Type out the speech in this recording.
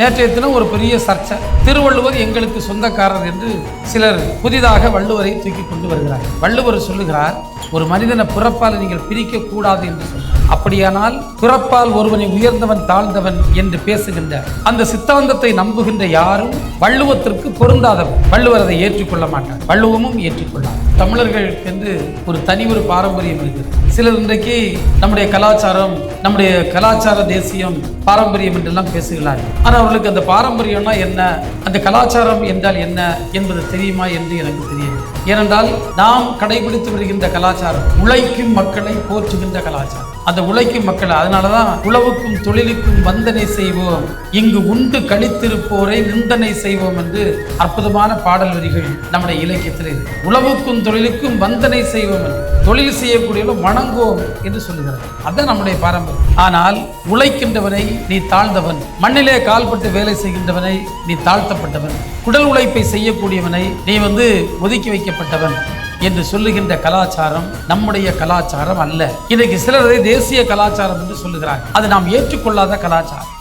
நேற்றைய தினம் ஒரு பெரிய சர்ச்சை. திருவள்ளுவர் எங்களுக்கு சொந்தக்காரர் என்று சிலர் புதிதாக வள்ளுவரை தூக்கி கொண்டு வருகிறார். வள்ளுவர் சொல்லுகிறார், ஒரு மனிதனை பிறப்பால் நீங்கள் பிரிக்க கூடாது என்று சொல்றார். அப்படியானால் பிறப்பால் ஒருவனை உயர்ந்தவன் தாழ்ந்தவன் என்று பேசுகின்ற அந்த சித்தாந்தத்தை நம்புகின்ற யாரும் வள்ளுவத்திற்கு பொருந்தாதவர். வள்ளுவர் அதை ஏற்றுக்கொள்ள மாட்டார், வள்ளுவமும் ஏற்றுக்கொள்ளார். தமிழர்களுக்கு என்று ஒரு தனி ஒரு பாரம்பரியம் இருக்கிறது. சிலர் இன்றைக்கு நம்முடைய கலாச்சார தேசியம் பாரம்பரியம் என்றெல்லாம் பேசுகிறார்கள். ஆனால் அவர்களுக்கு அந்த பாரம்பரியம்னா என்ன, அந்த கலாச்சாரம் என்றால் என்ன என்பது தெரியுமா என்று எனக்கு தெரியும். ஏனென்றால் நாம் கடைபிடித்து வருகின்ற கலாச்சாரம் உழைக்கும் மக்களை போற்றுகின்ற கலாச்சாரம். அந்த உழைக்கும் மக்கள், அதனாலதான் உழவுக்கும் தொழிலுக்கும் வந்தனை செய்வோம், இங்கு உண்டு கழித்திருப்போரை நிந்தனை செய்வோம் என்று அற்புதமான பாடல் வரிகள் நம்முடைய இலக்கியத்தில் இருக்கு. உழவுக்கும் தொழிலுக்கும் வந்தனை செய்வோம் என்று, தொழில் செய்யக்கூடியவர்கள் வணங்குவோம் என்று சொல்லுகிறார். அதுதான் நம்முடைய பாரம்பரியம். ஆனால் உழைக்கின்றவனை நீ தாழ்ந்தவன், மண்ணிலே கால்பட்டு வேலை செய்கின்றவனை நீ தாழ்த்தப்பட்டவன், உடல் உழைப்பை செய்யக்கூடியவனை நீ ஒதுக்கி வைக்கப்பட்டவன் என்று சொல்லுகின்ற கலாச்சாரம் நம்முடைய கலாச்சாரம் அல்ல. இன்றைக்கு சிலர் தேசிய கலாச்சாரம் என்று சொல்லுகிறார்கள். அது நாம் ஏற்றுக்கொள்ளாத கலாச்சாரம்.